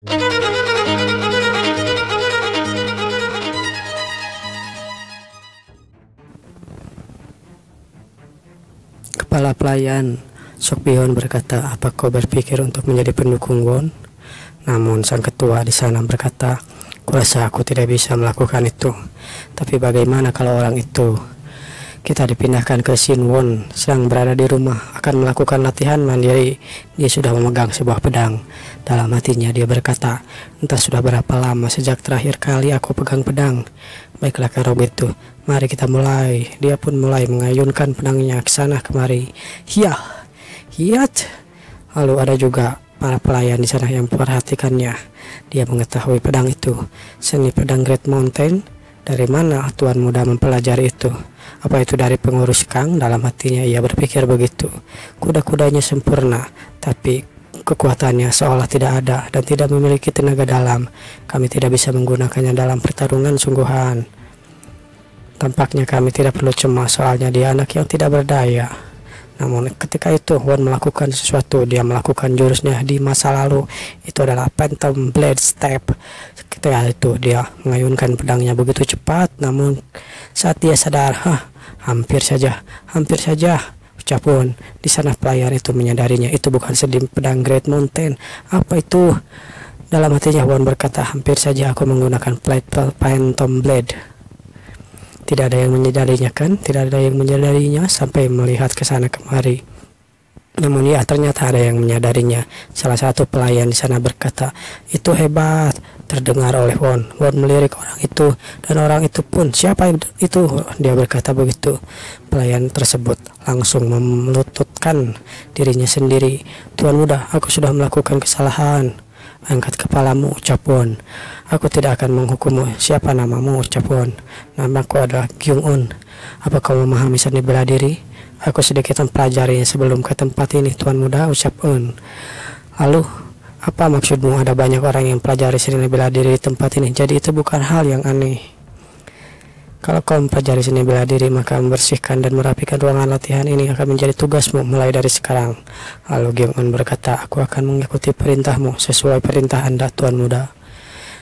Kepala pelayan Sok Bihon berkata, "Apa kau berpikir untuk menjadi pendukung Won?" Namun sang ketua di sana berkata, "Kurasa aku tidak bisa melakukan itu. Tapi bagaimana kalau orang itu kita dipindahkan ke Shin Won sedang berada di rumah akan melakukan latihan mandiri. Dia sudah memegang sebuah pedang." Dalam hatinya dia berkata, "Entah sudah berapa lama sejak terakhir kali aku pegang pedang." "Baiklah kalau begitu, mari kita mulai." Dia pun mulai mengayunkan pedangnya ke sana kemari. Hiyah, hiyat. Lalu ada juga para pelayan di sana yang memperhatikannya. Dia mengetahui pedang itu, seni pedang Great Mountain. Dari mana tuan muda mempelajari itu? Apa itu dari pengurus Kang? Dalam hatinya ia berpikir begitu. Kuda-kudanya sempurna, tapi kekuatannya seolah tidak ada dan tidak memiliki tenaga dalam. Kami tidak bisa menggunakannya dalam pertarungan sungguhan. Tampaknya kami tidak perlu cemas, soalnya dia anak yang tidak berdaya. Namun ketika itu Won melakukan sesuatu. Dia melakukan jurusnya di masa lalu. Itu adalah Phantom Blade Step. Ketika itu dia mengayunkan pedangnya begitu cepat. Namun saat dia sadar, hampir saja ucap Won. Di sana pelayan itu menyadarinya itu bukan sedim pedang Great Mountain. Apa itu? Dalam hatinya Won berkata, "Hampir saja aku menggunakan Phantom Blade." Tidak ada yang menyadarinya kan? Tidak ada yang menyadarinya sampai melihat ke sana kemari. Namun ya, ternyata ada yang menyadarinya. Salah satu pelayan di sana berkata, "Itu hebat." Terdengar oleh Won. Won melirik orang itu, dan orang itu pun, "Siapa itu?" Dia berkata begitu. Pelayan tersebut langsung melututkan dirinya sendiri. "Tuan muda, aku sudah melakukan kesalahan." "Angkat kepalamu," ucap Won. "Aku tidak akan menghukummu." "Siapa namamu?" ucap Won. "Namaku adalah Kyung-un." "Apa kau memahami seni bela diri?" "Aku sedikit mempelajarinya sebelum ke tempat ini, tuan muda," ucap Won. "Lalu, apa maksudmu ada banyak orang yang pelajari seni bela diri di tempat ini? Jadi itu bukan hal yang aneh. Kalau kau mempelajari seni bela diri, maka membersihkan dan merapikan ruangan latihan ini akan menjadi tugasmu mulai dari sekarang." Lalu Kyung-un berkata, "Aku akan mengikuti perintahmu sesuai perintah Anda, tuan muda."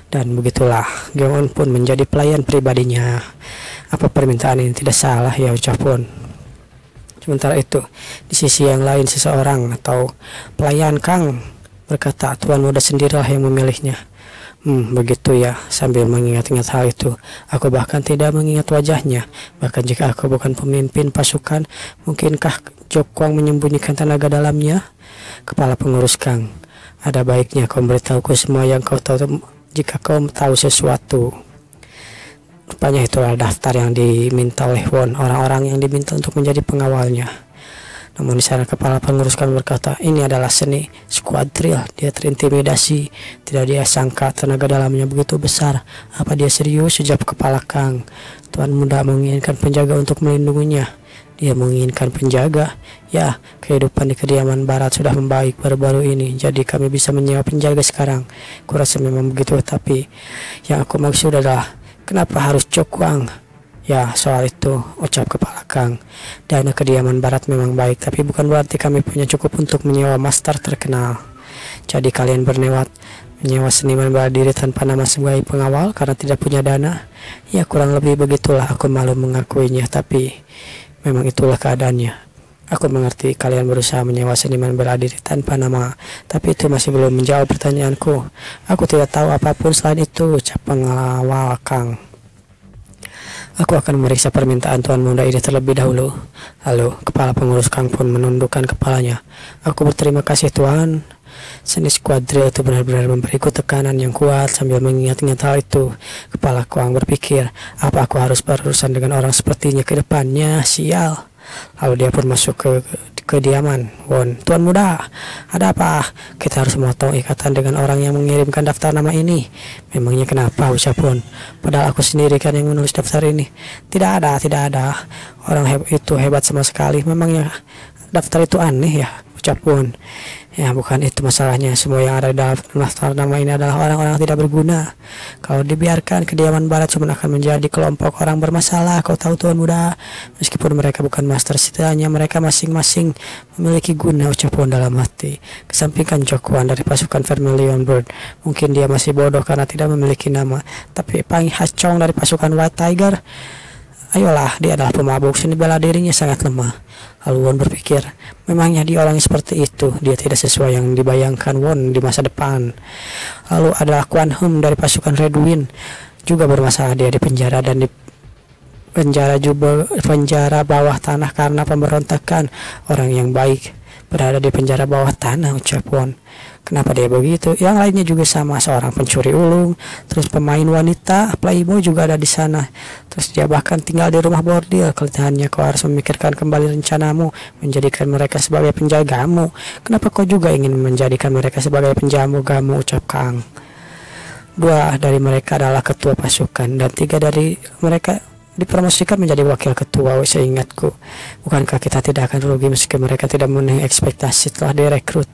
Dan begitulah Kyung-un pun menjadi pelayan pribadinya. "Apa permintaan ini tidak salah ya?" ucap Won. Sementara itu, di sisi yang lain seseorang atau pelayan Kang berkata, "Tuan muda sendirilah yang memilihnya." Begitu ya." Sambil mengingat-ingat hal itu, "Aku bahkan tidak mengingat wajahnya. Bahkan jika aku bukan pemimpin pasukan, mungkinkah Jokwang menyembunyikan tenaga dalamnya?" "Kepala pengurus Kang, ada baiknya kau beritahuku semua yang kau tahu jika kau tahu sesuatu." Rupanya itulah daftar yang diminta oleh Won, orang-orang yang diminta untuk menjadi pengawalnya. Namun di sana kepala pengurus Kang berkata, "Ini adalah seni squad drill." Dia terintimidasi. Tidak dia sangka tenaga dalamnya begitu besar. Apa dia serius? Sejak kepala Kang. Tuan muda menginginkan penjaga untuk melindunginya. Dia menginginkan penjaga. Ya, kehidupan di kediaman barat sudah membaik baru-baru ini. Jadi kami bisa menyewa penjaga sekarang. Kurasa memang begitu, tapi yang aku maksud adalah, kenapa harus Jokwang? "Ya, soal itu," ucap kepala Kang. "Dana kediaman barat memang baik, tapi bukan berarti kami punya cukup untuk menyewa master terkenal. Jadi kalian bernewat menyewa seniman bela diri tanpa nama sebagai pengawal karena tidak punya dana?" "Ya, kurang lebih begitulah." Aku malu mengakuinya, tapi memang itulah keadaannya. "Aku mengerti kalian berusaha menyewa seniman bela diri tanpa nama, tapi itu masih belum menjawab pertanyaanku. Aku tidak tahu apapun selain itu," ucap pengawal Kang. "Aku akan memeriksa permintaan tuan muda ini terlebih dahulu." Lalu kepala pengurus Kang pun menundukkan kepalanya. "Aku berterima kasih tuan." Seni squad drill itu benar-benar memberiku tekanan yang kuat. Sambil mengingat-ingat hal itu, kepala Kang berpikir, "Apa aku harus berurusan dengan orang sepertinya ke depannya? Sial." Lalu dia pun masuk ke kediaman Won. "Tuan muda, ada apa? Kita harus memotong ikatan dengan orang yang mengirimkan daftar nama ini." "Memangnya kenapa?" ucap Won. "Padahal aku sendiri kan yang menulis daftar ini." Tidak ada. Orang itu hebat sama sekali. Memangnya daftar itu aneh ya?" ucap Won. Ya, bukan itu masalahnya. Semua yang ada dalam daftar nama ini adalah orang-orang tidak berguna. Kalau dibiarkan, kediaman barat cuma akan menjadi kelompok orang bermasalah. Kau tahu Tuan Muda, meskipun mereka bukan master, setidaknya mereka masing-masing memiliki guna, ucap Won dalam hati. Kesampingkan Jokuan dari pasukan Vermilion Bird. Mungkin dia masih bodoh karena tidak memiliki nama. Tapi Pang Hachong dari pasukan White Tiger, ayolah, dia adalah pemabuk, seni bela dirinya sangat lemah. Lalu Won berpikir, memangnya dia orang seperti itu? Dia tidak sesuai yang dibayangkan Won di masa depan. Lalu adalah Quan Hum dari pasukan Red Wind, juga bermasalah. Dia di penjara dan di penjara bawah tanah karena pemberontakan. Orang yang baik berada di penjara bawah tanah, ucap Won. Kenapa dia begitu? Yang lainnya juga sama, seorang pencuri ulung, terus pemain wanita, playboy juga ada di sana. Terus dia bahkan tinggal di rumah bordil. Kelihatannya kau harus memikirkan kembali rencanamu, menjadikan mereka sebagai penjagamu. Kenapa kau juga ingin menjadikan mereka sebagai penjagamu, ucap Kang. 2 dari mereka adalah ketua pasukan dan 3 dari mereka dipromosikan menjadi wakil ketua. Seingatku, bukankah kita tidak akan rugi meski mereka tidak memenuhi ekspektasi telah direkrut?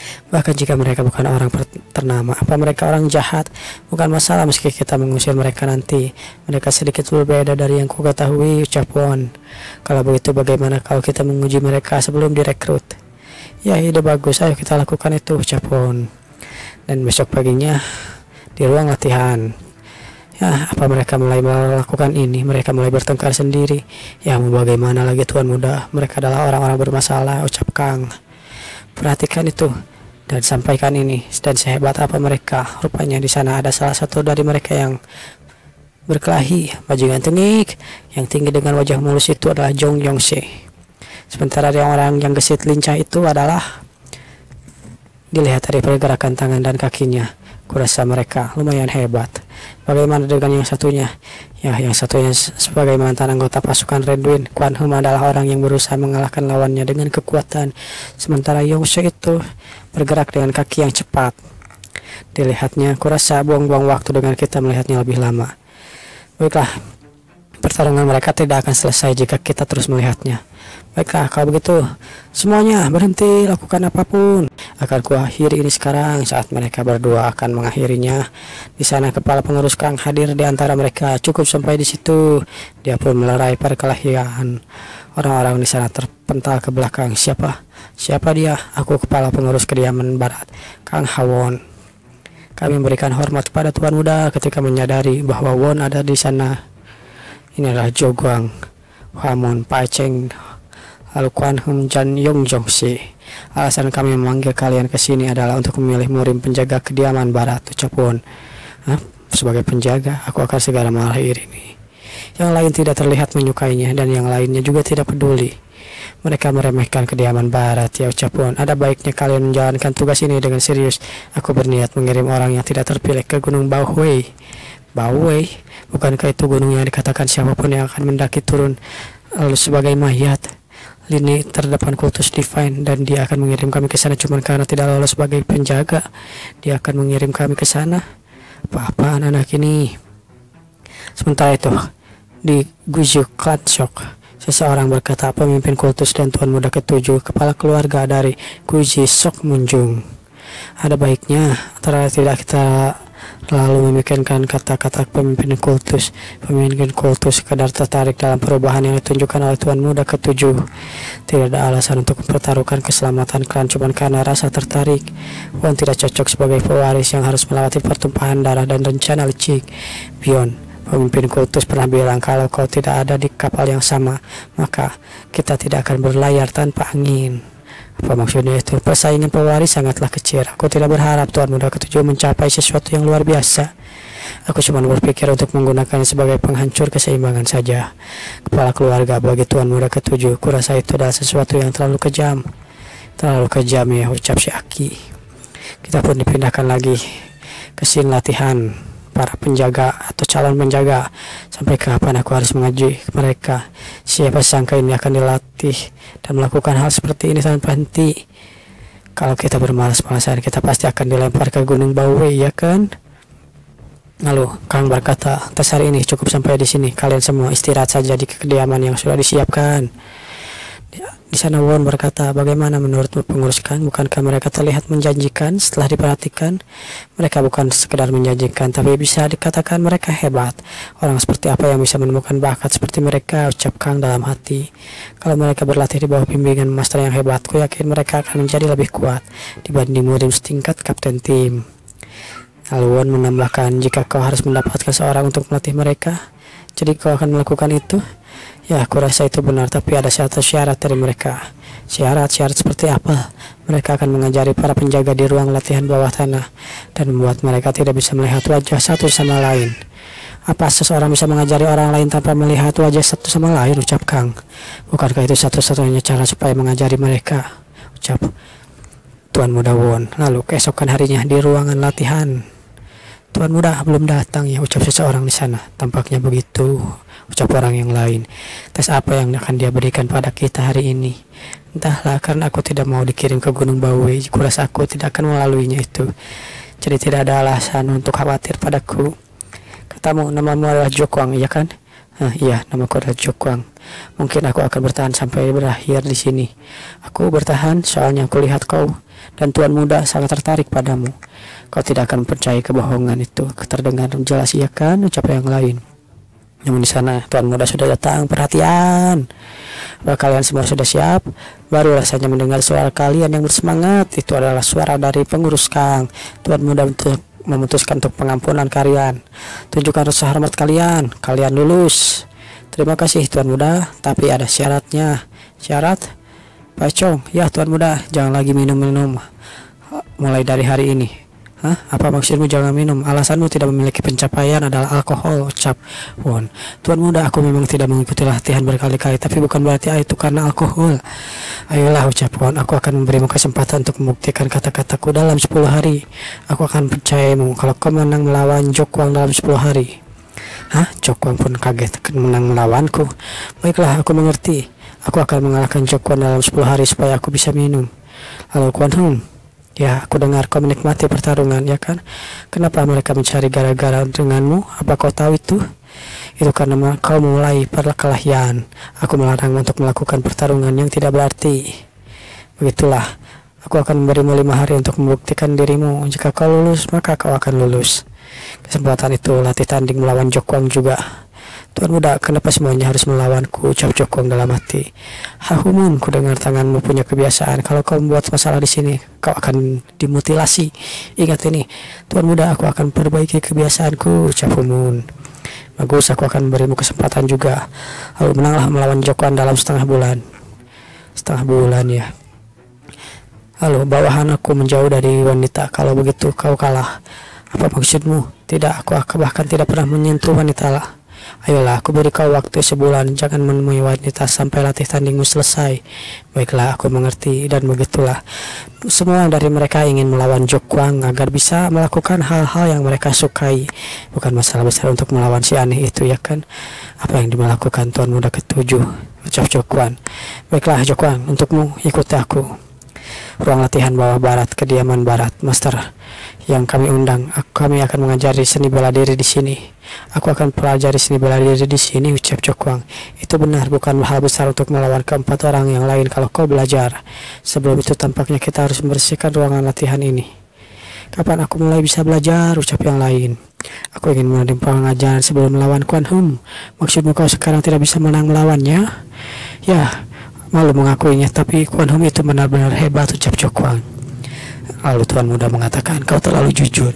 Bahkan jika mereka bukan orang ternama, apa mereka orang jahat? Bukan masalah meski kita mengusir mereka nanti. Mereka sedikit berbeda dari yang ku ketahui, ucap Won. Kalau begitu bagaimana kalau kita menguji mereka sebelum direkrut? Ya, ide bagus, ayo kita lakukan itu, ucap Won. Dan besok paginya di ruang latihan, ya, apa mereka mulai melakukan ini? Mereka mulai bertengkar sendiri. Ya, mau bagaimana lagi Tuan Muda? Mereka adalah orang-orang bermasalah, ucap Kang. Perhatikan itu dan sampaikan ini. Dan sehebat apa mereka? Rupanya di sana ada salah satu dari mereka yang berkelahi, bajingan tengik. Yang tinggi dengan wajah mulus itu adalah Jong Yongse. Sementara orang yang gesit lincah itu adalah, dilihat dari pergerakan tangan dan kakinya, kurasa mereka lumayan hebat. Bagaimana dengan yang satunya? Ya, yang satunya sebagai mantan anggota pasukan Red Wind, Quan Hum adalah orang yang berusaha mengalahkan lawannya dengan kekuatan. Sementara Yongse itu bergerak dengan kaki yang cepat. Dilihatnya, kurasa buang-buang waktu dengan kita melihatnya lebih lama. Baiklah, pertarungan mereka tidak akan selesai jika kita terus melihatnya. Baiklah, kalau begitu semuanya berhenti lakukan apapun. Akan kuakhiri ini sekarang. Saat mereka berdua akan mengakhirinya, di sana kepala pengurus Kang hadir di antara mereka. Cukup sampai di situ. Dia pun melerai perkelahian. Orang-orang di sana terpental ke belakang. Siapa dia? Aku kepala pengurus kediaman barat, Kang Hawon. Kami memberikan hormat kepada Tuan Muda ketika menyadari bahwa Won ada di sana. Ini adalah Joguang, Hamon, Pai Cheng, lalu Quan Hum dan Yong Jongsi. Alasan kami memanggil kalian ke sini adalah untuk memilih murim penjaga kediaman barat, ucap Won. Sebagai penjaga, aku akan segera mengakhiri ini. Yang lain tidak terlihat menyukainya dan yang lainnya juga tidak peduli. Mereka meremehkan kediaman barat, ya, ucap Won. Ada baiknya kalian menjalankan tugas ini dengan serius. Aku berniat mengirim orang yang tidak terpilih ke Gunung Baohui. Baohui? Bukankah itu gunung yang dikatakan siapapun yang akan mendaki turun lalu sebagai mayat? Lini terdepan kultus Divine, dan dia akan mengirim kami ke sana cuma karena tidak lolos sebagai penjaga. Dia akan mengirim kami ke sana. Apa-apaan anak ini? Sementara itu, di Guizhou Klanshok, seseorang berkata, pemimpin kultus dan Tuan Muda ke-7, kepala keluarga dari Guizhou Sok Munjung. Ada baiknya antara tidak kita lalu memikirkan kata-kata pemimpin kultus. Pemimpin kultus sekadar tertarik dalam perubahan yang ditunjukkan oleh Tuan Muda ke-7. Tidak ada alasan untuk mempertaruhkan keselamatan klan cuma karena rasa tertarik. Won tidak cocok sebagai pewaris yang harus melewati pertumpahan darah dan rencana licik. Bion, pemimpin kultus pernah bilang kalau kau tidak ada di kapal yang sama, maka kita tidak akan berlayar tanpa angin. Apa maksudnya itu? Persaingan pewaris sangatlah kecil. Aku tidak berharap Tuan Muda ke-7 mencapai sesuatu yang luar biasa. Aku cuma berpikir untuk menggunakannya sebagai penghancur keseimbangan saja. Kepala keluarga bagi Tuan Muda ke-7, kurasa itu adalah sesuatu yang terlalu kejam. Terlalu kejam, ya, ucap si Aki. Kita pun dipindahkan lagi ke scene latihan para penjaga atau calon penjaga. Sampai kapan aku harus mengaji mereka? Siapa sangka ini akan dilatih dan melakukan hal seperti ini tanpa henti. Kalau kita bermalas-malasan, kita pasti akan dilempar ke Gunung Baohui, ya kan? Lalu Kang berkata, tes hari ini cukup sampai di sini. Kalian semua istirahat saja di kediaman yang sudah disiapkan. Di sana Won berkata, bagaimana menurutmu pengurus Kang? Bukankah mereka terlihat menjanjikan? Setelah diperhatikan, mereka bukan sekedar menjanjikan, tapi bisa dikatakan mereka hebat. Orang seperti apa yang bisa menemukan bakat seperti mereka? Ucap Kang dalam hati. Kalau mereka berlatih di bawah bimbingan master yang hebat, ku yakin mereka akan menjadi lebih kuat dibanding murid setingkat kapten tim. Lalu Won menambahkan, jika kau harus mendapatkan seorang untuk melatih mereka, jadi kau akan melakukan itu? Ya, aku rasa itu benar, tapi ada satu syarat dari mereka. Syarat seperti apa? Mereka akan mengajari para penjaga di ruang latihan bawah tanah dan membuat mereka tidak bisa melihat wajah satu sama lain. Apa seseorang bisa mengajari orang lain tanpa melihat wajah satu sama lain? Ucap Kang. Bukankah itu satu-satunya cara supaya mengajari mereka? Ucap Tuan Muda Won. Lalu keesokan harinya di ruangan latihan, Tuan Muda belum datang ya, ucap seseorang di sana. Tampaknya begitu, ucap orang yang lain. Tes apa yang akan dia berikan pada kita hari ini? Entahlah, karena aku tidak mau dikirim ke Gunung Bawe. Kurasa aku tidak akan melaluinya itu. Jadi tidak ada alasan untuk khawatir padaku. Katamu namamu adalah Jokwang, iya kan? Iya, namaku adalah Jokwang. Mungkin aku akan bertahan sampai berakhir di sini. Aku bertahan soalnya aku lihat kau dan Tuan Muda sangat tertarik padamu. Kau tidak akan percaya kebohongan itu. Terdengar jelas, iya kan? Ucap yang lain. Namun di sana Tuan Muda sudah datang. Perhatian, apakah kalian semua sudah siap? Baru rasanya mendengar suara kalian yang bersemangat. Itu adalah suara dari pengurus Kang. Tuan Muda memutuskan untuk pengampunan kalian. Tunjukkan rasa hormat kalian. Kalian lulus. Terima kasih Tuan Muda, tapi ada syaratnya. Syarat? Pacong, ya Tuan Muda, jangan lagi minum-minum mulai dari hari ini. Hah? Apa maksudmu jangan minum? Alasanmu tidak memiliki pencapaian adalah alkohol, ucap Won. Tuan Muda, aku memang tidak mengikuti latihan berkali-kali, tapi bukan berarti itu karena alkohol. Ayolah, ucap Won, aku akan memberimu kesempatan untuk membuktikan kata-kataku dalam 10 hari. Aku akan percayamu kalau kau menang melawan Jokwang dalam 10 hari. Hah? Jokwang pun kaget, akan menang melawanku. Baiklah, aku mengerti. Aku akan mengalahkan Jokwang dalam 10 hari supaya aku bisa minum. Lalu Kwan Hum, ya, aku dengar kau menikmati pertarungan, ya kan? Kenapa mereka mencari gara-gara denganmu? Apa kau tahu itu? Itu karena kau mulai perkelahian. Aku melarang untuk melakukan pertarungan yang tidak berarti. Begitulah, aku akan memberimu 5 hari untuk membuktikan dirimu. Jika kau lulus, maka kau akan lulus. Kesempatan itu latih tanding melawan Jokwang juga. Tuan Muda, kenapa semuanya harus melawanku? Ucap Jokwang dalam hati. Hahumun, ku dengar tanganmu punya kebiasaan. Kalau kau membuat masalah di sini, kau akan dimutilasi. Ingat ini, Tuan Muda, aku akan perbaiki kebiasaanku. Ucap Humun. Bagus, aku akan berimu kesempatan juga. Lalu menanglah melawan Jokwang dalam setengah bulan. Setengah bulan ya. Lalu bawahan aku menjauh dari wanita. Kalau begitu kau kalah. Apa maksudmu? Tidak, aku bahkan tidak pernah menyentuh wanita lah. Ayolah, aku beri kau waktu sebulan. Jangan menemui wanita sampai latih tandingmu selesai. Baiklah, aku mengerti. Dan begitulah, semua dari mereka ingin melawan Jokwang agar bisa melakukan hal-hal yang mereka sukai. Bukan masalah besar untuk melawan si aneh itu, ya kan? Apa yang dilakukan Tuan Muda ketujuh? Ucap Jokwang. Baiklah Jokwang, untukmu, ikuti aku. Ruang latihan bawah barat, kediaman barat, master yang kami undang. Kami akan mengajari seni bela diri di sini. Aku akan pelajari seni bela diri di sini, ucap Jokwang. Itu benar, bukan hal besar untuk melawan keempat orang yang lain kalau kau belajar. Sebelum itu tampaknya kita harus membersihkan ruangan latihan ini. Kapan aku mulai bisa belajar? Ucap yang lain. Aku ingin menerima pengajaran sebelum melawan Kwan Hum. Maksudmu kau sekarang tidak bisa menang melawannya? Ya, malu mengakuinya, tapi Kwan Hum itu benar-benar hebat, ucap Jokwang. Lalu Tuan Muda mengatakan, kau terlalu jujur.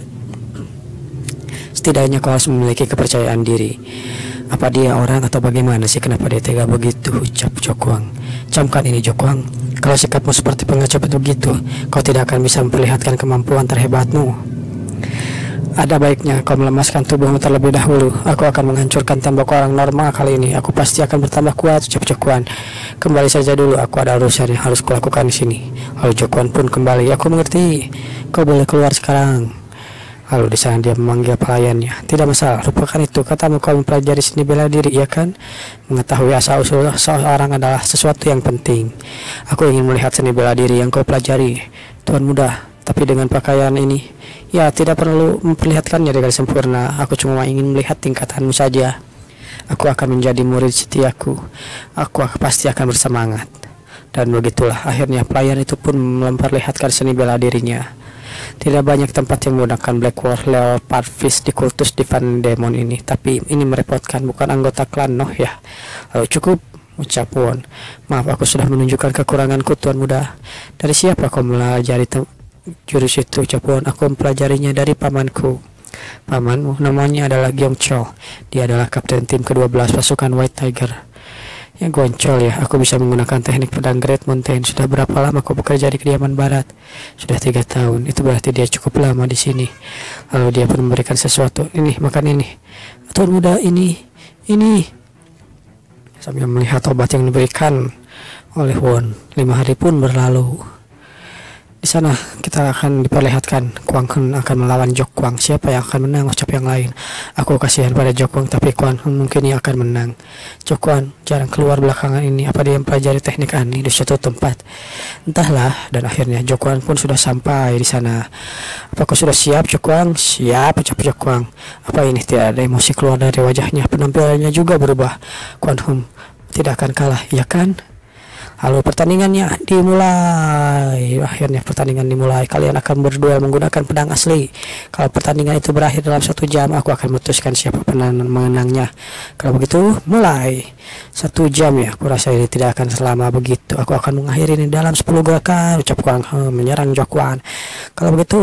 Setidaknya kau harus memiliki kepercayaan diri. Apa dia orang atau bagaimana sih? Kenapa dia tega begitu? Ucap Jokwang. Camkan ini Jokwang. Kalau sikapmu seperti pengecut begitu, kau tidak akan bisa memperlihatkan kemampuan terhebatmu. Ada baiknya kau melemaskan tubuhmu terlebih dahulu. Aku akan menghancurkan tembok orang normal kali ini. Aku pasti akan bertambah kuat, ucap Jokwang. Kembali saja dulu, aku ada urusan yang harus kulakukan di sini. Lalu Jokwang pun kembali. Aku mengerti. Kau boleh keluar sekarang. Lalu di sana dia memanggil pelayannya. Tidak masalah, lupakan itu. Katamu kau mempelajari seni bela diri, ya kan? Mengetahui asal-usul seseorang adalah sesuatu yang penting. Aku ingin melihat seni bela diri yang kau pelajari, Tuan Muda. Tapi dengan pakaian ini, ya tidak perlu memperlihatkannya dengan sempurna. Aku cuma ingin melihat tingkatanmu saja. Aku akan menjadi murid setiaku. Aku pasti akan bersemangat. Dan begitulah akhirnya pelayan itu pun memperlihatkan seni bela dirinya. Tidak banyak tempat yang menggunakan Black War Leopard Fish di kultus Divan Demon ini, tapi ini merepotkan, bukan anggota klan Noh ya. Lalu cukup, ucap Won. Maaf, aku sudah menunjukkan kekuranganku, Tuan Muda. Dari siapa kau mempelajari jurus itu, ucap Won? Aku mempelajarinya dari pamanku. Pamanmu? Namanya adalah Gyong Cho. Dia adalah kapten tim ke-12 pasukan White Tiger. Ya goncol ya, aku bisa menggunakan teknik pedang Great Mountain. Sudah berapa lama kau bekerja di kediaman barat? Sudah 3 tahun. Itu berarti dia cukup lama di sini. Lalu dia pun memberikan sesuatu. Ini, makan ini. Tuan Muda, ini. Sambil melihat obat yang diberikan oleh Won. 5 hari pun berlalu. Di sana kita akan diperlihatkan Kwang Hun akan melawan Jok Kwang. Siapa yang akan menang? Ucap yang lain. Aku kasihan pada Jok Kwang, tapi Kwang Hun mungkin yang akan menang. Jok Kwang jarang keluar belakangan ini. Apa dia mempelajari teknik aneh di suatu tempat? Entahlah. Dan akhirnya Jok Kwang pun sudah sampai di sana. Apakah sudah siap, Jok Kwang? Siap, ucap Jok Kwang. Apa ini? Tidak ada emosi keluar dari wajahnya. Penampilannya juga berubah. Kwang Hun tidak akan kalah, ya kan? Lalu pertandingannya dimulai. Akhirnya pertandingan dimulai. Kalian akan berduel menggunakan pedang asli. Kalau pertandingan itu berakhir dalam 1 jam, aku akan memutuskan siapa menangnya. Kalau begitu, mulai. 1 jam ya. Aku rasa ini tidak akan selama begitu. Aku akan mengakhiri ini dalam 10 gerakan. Ucap Kwang menyerang Jok Kwang. Kalau begitu,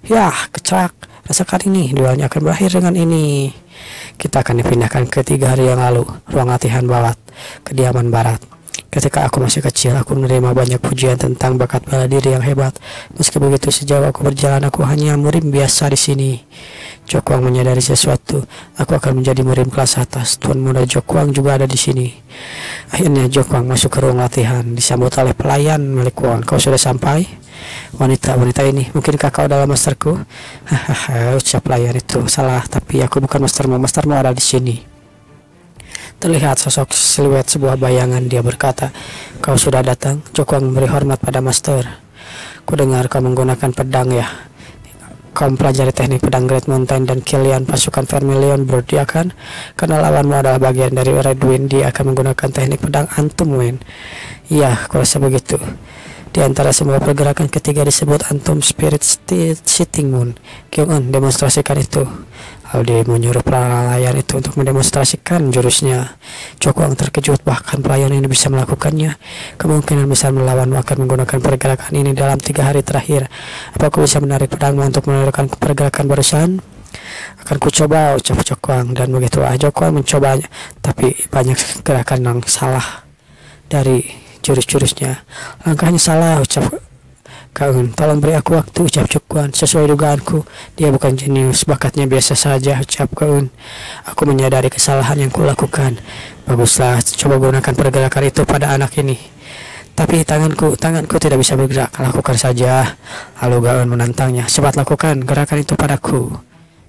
ya kecak. Rasakan ini. Duelnya akan berakhir dengan ini. Kita akan dipindahkan ke 3 hari yang lalu. Ruang latihan bawah kediaman barat. Ketika aku masih kecil, aku menerima banyak pujian tentang bakat bela diri yang hebat. Meski begitu, sejauh aku berjalan, aku hanya murim biasa di sini. Jok Kwang menyadari sesuatu. Aku akan menjadi murim kelas atas. Tuan Muda Jok Kwang juga ada di sini. Akhirnya Jok Kwang masuk ke ruang latihan, disambut oleh pelayan milik Won. Kau sudah sampai? Wanita ini, mungkinkah kau adalah masterku? Hahaha, ucap pelayan itu. Salah, tapi aku bukan mastermu. Mastermu ada di sini. Terlihat sosok siluet sebuah bayangan. Dia berkata, kau sudah datang? Jok Kwang memberi hormat pada master. Ku dengar kau menggunakan pedang ya. Kau mempelajari teknik pedang Great Mountain dan Killian pasukan Vermilion Bird, ya kan? Karena lawanmu adalah bagian dari Red Wind, dia akan menggunakan teknik pedang Antum Wind. Iya, aku rasa begitu. Di antara semua pergerakan ketiga disebut Antum Spirit Sitting Moon. Kyung-eun, demonstrasikan itu. Lalu dia menyuruh pelayan itu untuk mendemonstrasikan jurusnya. Jok Kwang terkejut, bahkan pelayan ini bisa melakukannya. Kemungkinan besar melawanmu akan menggunakan pergerakan ini dalam 3 hari terakhir. Apa aku bisa menarik pedangmu untuk melakukan pergerakan barusan? Akan ku coba, ucap Jok Kwang. Dan begitulah Jok Kwang mencobanya. Tapi banyak gerakan yang salah dari jurus-jurusnya. Langkahnya salah, ucap Kaun. Tolong beri aku waktu, ucap Jok Kwang. Sesuai dugaanku, dia bukan jenius, bakatnya biasa saja, ucap Kaun. Aku menyadari kesalahan yang kulakukan. Baguslah, coba gunakan pergerakan itu pada anak ini. Tapi tanganku tidak bisa bergerak. Lakukan saja. Lalu Gaun menantangnya. Cepat lakukan gerakan itu padaku.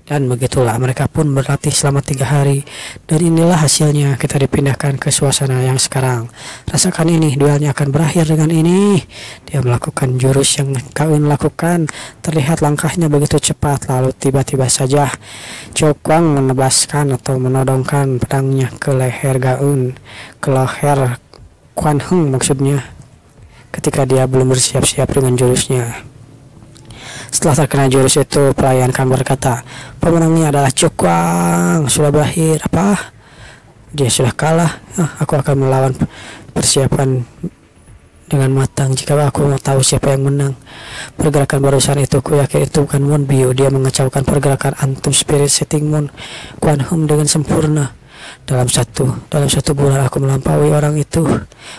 Dan begitulah mereka pun berlatih selama 3 hari. Dan inilah hasilnya. Kita dipindahkan ke suasana yang sekarang. Rasakan ini, duelnya akan berakhir dengan ini. Dia melakukan jurus yang Gaun lakukan. Terlihat langkahnya begitu cepat. Lalu tiba-tiba saja Jok Kwang menebaskan atau menodongkan pedangnya ke leher Gaun. Ke leher Kwang Hun maksudnya. Ketika dia belum bersiap-siap dengan jurusnya. Setelah terkena jurus itu, pelayan kan berkata, pemenangnya adalah Jok Kwang. Sudah berakhir. Apa? Dia sudah kalah. Aku akan melawan. Persiapan dengan matang jika aku mau tahu siapa yang menang. Pergerakan barusan itu, ku yakin itu bukan Moon Bio. Dia mengacaukan pergerakan Antum Spirit Setting Moon Kwang Hun dengan sempurna. Dalam satu bulan aku melampaui orang itu,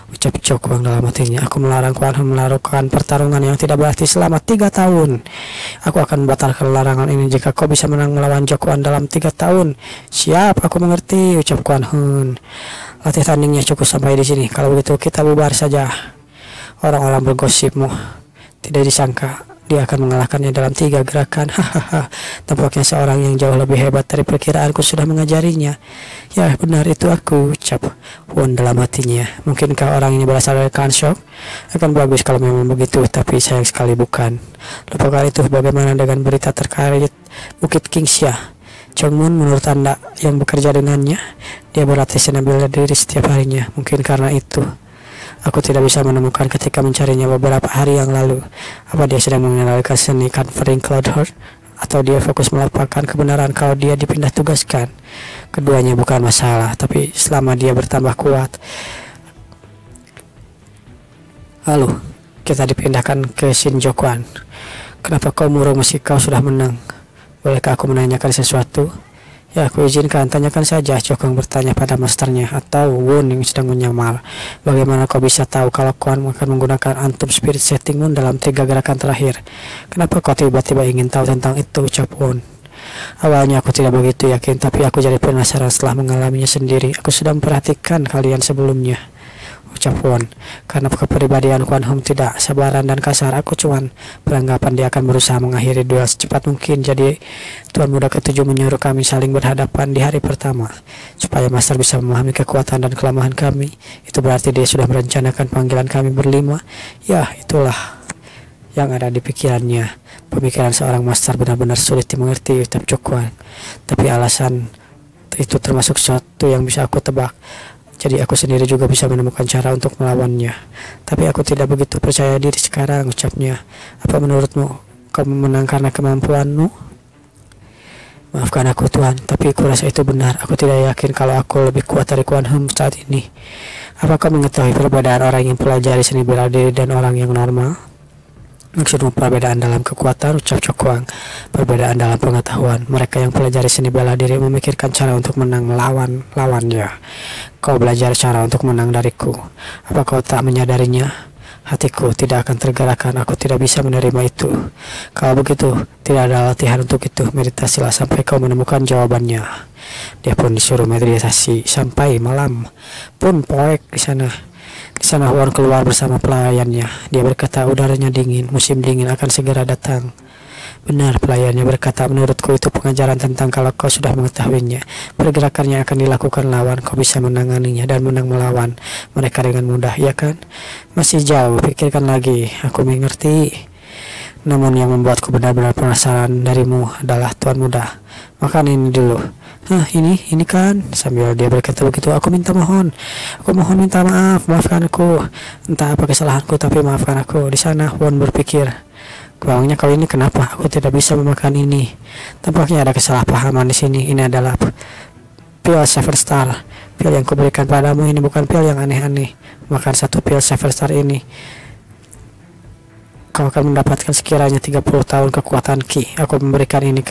ucap Jok Kwang dalam hatinya. Aku melarang Kwang Hun melakukan pertarungan yang tidak berarti selama 3 tahun. Aku akan membatalkan larangan ini jika kau bisa menang melawan Jok Kwang dalam 3 tahun. Siap, aku mengerti, ucap Kwang Hun. Latih tandingnya cukup sampai di sini. Kalau begitu kita bubar saja. Orang-orang bergosipmu. Tidak disangka dia akan mengalahkannya dalam 3 gerakan. Hahaha. Tampaknya seorang yang jauh lebih hebat dari perkiraanku sudah mengajarinya. Ya benar, itu aku, ucap Won dalam hatinya. Mungkinkah orang ini berasal dari Clan Shock? Akan bagus kalau memang begitu, tapi sayang sekali bukan. Lupakan itu. Bagaimana dengan berita terkait Bukit Kingxia? Chong Moon menurut Anda yang bekerja dengannya, dia berlatih senam bela diri setiap harinya. Mungkin karena itu Aku tidak bisa menemukan ketika mencarinya beberapa hari yang lalu. Apa dia sedang mengenalkan seni Conferring Cloud Heart? Atau dia fokus melaporkan kebenaran kalau dia dipindah tugaskan? Keduanya bukan masalah, tapi selama dia bertambah kuat. Lalu, kita dipindahkan ke Shinjukuan. Kenapa kau murung meski kau sudah menang? Bolehkah aku menanyakan sesuatu? Ya, aku izinkan, tanyakan saja, Chokong bertanya pada masternya, atau Won yang sedang menyamar. Bagaimana kau bisa tahu kalau Kwan akan menggunakan Antum Spirit Setting Moon dalam 3 gerakan terakhir? Kenapa kau tiba-tiba ingin tahu tentang itu, ucap Won? Awalnya aku tidak begitu yakin, tapi aku jadi penasaran setelah mengalaminya sendiri. Aku sudah memperhatikan kalian sebelumnya, ucap Won. Karena kepribadian Kwan Hum tidak sabaran dan kasar, aku cuman beranggapan dia akan berusaha mengakhiri duel secepat mungkin. Jadi Tuan Muda ke-7 menyuruh kami saling berhadapan di hari pertama, supaya Master bisa memahami kekuatan dan kelemahan kami. Itu berarti dia sudah merencanakan panggilan kami berlima. Ya, itulah yang ada di pikirannya. Pemikiran seorang Master benar-benar sulit dimengerti, ucap Chokwan. Tapi alasan itu termasuk sesuatu yang bisa aku tebak. Jadi aku sendiri juga bisa menemukan cara untuk melawannya. Tapi aku tidak begitu percaya diri sekarang, ucapnya. Apa menurutmu kau menang karena kemampuanmu? Maafkan aku Tuan, tapi aku rasa itu benar. Aku tidak yakin kalau aku lebih kuat dari Kwan Hum saat ini. Apakah mengetahui perbedaan orang yang pelajari seni bela diri dan orang yang normal? Maksudmu perbedaan dalam kekuatan, ucap Chokwan. Perbedaan dalam pengetahuan. Mereka yang pelajari seni bela diri memikirkan cara untuk menang melawan lawannya. Kau belajar cara untuk menang dariku. Apa kau tak menyadarinya? Hatiku tidak akan tergerakkan. Aku tidak bisa menerima itu. Kalau begitu, tidak ada latihan untuk itu. Meditasilah sampai kau menemukan jawabannya. Dia pun disuruh meditasi sampai malam. Pun poek di sana. Di sana Won keluar bersama pelayannya. Dia berkata udaranya dingin, musim dingin akan segera datang. Benar, pelayannya berkata, menurutku itu pengajaran tentang kalau kau sudah mengetahuinya, pergerakannya akan dilakukan lawan, kau bisa menanganinya dan menang melawan mereka dengan mudah, ya kan? Masih jauh, pikirkan lagi, aku mengerti. Namun yang membuatku benar-benar penasaran darimu adalah Tuan Muda. Makan ini dulu. Hah, ini kan? Sambil dia berkata begitu, aku mohon minta maaf, maafkan aku. Entah apa kesalahanku, tapi maafkan aku. Di sana Won berpikir, kurangnya kau ini kenapa? Aku tidak bisa memakan ini. Tampaknya ada kesalahpahaman di sini. Ini adalah pil Seven Star. Pil yang kuberikan padamu ini bukan pil yang aneh-aneh. Makan satu pil Seven Star ini, kau akan mendapatkan sekiranya 30 tahun kekuatan Ki. Aku memberikan ini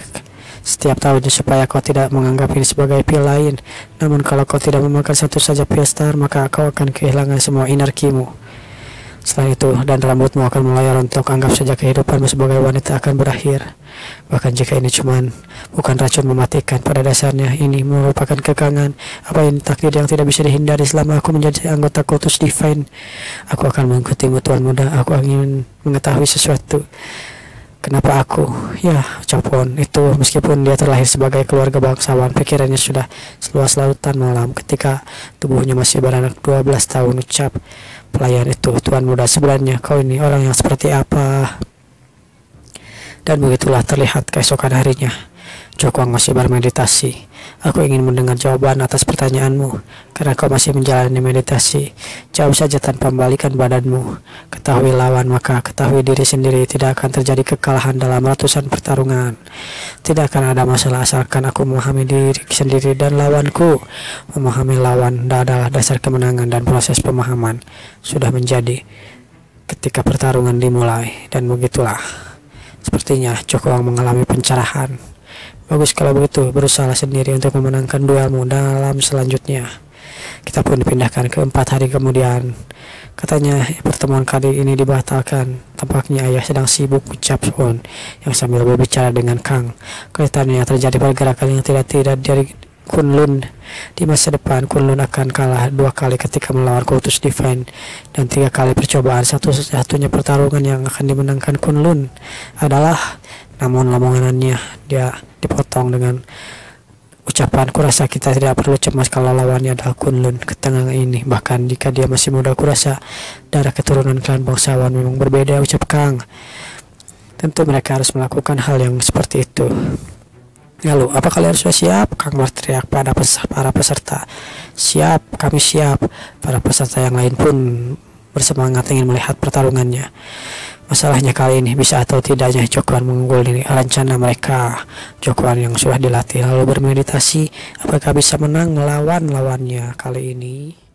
setiap tahunnya supaya kau tidak menganggap ini sebagai pil lain. Namun kalau kau tidak memakan satu saja pil Star, maka kau akan kehilangan semua inner Ki-mu. Selain itu, dan rambutmu akan mulai rontok. Anggap saja kehidupanmu sebagai wanita akan berakhir. Bahkan jika ini bukan racun mematikan, pada dasarnya ini merupakan kekangan. Apa ini takdir yang tidak bisa dihindari selama aku menjadi anggota kultus Divine. Aku akan mengikutimu Tuan Muda. Aku ingin mengetahui sesuatu. Kenapa aku? Ya, Capon itu meskipun dia terlahir sebagai keluarga bangsawan, pikirannya sudah seluas lautan malam ketika tubuhnya masih beranak 12 tahun, ucap pelayan itu. Tuan Muda, sebenarnya kau ini orang yang seperti apa? Dan begitulah terlihat keesokan harinya. Chokwan masih bermeditasi. Aku ingin mendengar jawaban atas pertanyaanmu. Karena kau masih menjalani meditasi, jauh saja tanpa membalikan badanmu. Ketahui lawan, maka ketahui diri sendiri. Tidak akan terjadi kekalahan dalam ratusan pertarungan. Tidak akan ada masalah asalkan aku memahami diri sendiri dan lawanku. Memahami lawan adalah dasar kemenangan, dan proses pemahaman sudah menjadi ketika pertarungan dimulai. Dan begitulah, sepertinya Chokwan mengalami pencerahan. Bagus kalau begitu, berusaha sendiri untuk memenangkan duelmu dalam selanjutnya. Kita pun dipindahkan ke 4 hari kemudian. Katanya pertemuan kali ini dibatalkan. Tampaknya ayah sedang sibuk, ucap Won yang sambil berbicara dengan Kang. Kelihatannya terjadi pergerakan yang tidak dari Kunlun. Di masa depan, Kunlun akan kalah 2 kali ketika melawan kultus Divine, dan 3 kali percobaan. Satu-satunya pertarungan yang akan dimenangkan Kunlun adalah, namun lamongannya dia dipotong dengan ucapan, kurasa kita tidak perlu cemas kalau lawannya adalah Kunlun ketenangan ini. Bahkan jika dia masih muda, kurasa darah keturunan klan bangsawan memang berbeda, ucap Kang. Tentu mereka harus melakukan hal yang seperti itu. Lalu, apa kalian sudah siap? Kang berteriak pada para peserta. Siap, kami siap. Para peserta yang lain pun bersemangat ingin melihat pertarungannya. Masalahnya kali ini bisa atau tidaknya Jokowan mengunggul dari rencana mereka. Jokowan yang sudah dilatih lalu bermeditasi apakah bisa menang melawan lawannya kali ini.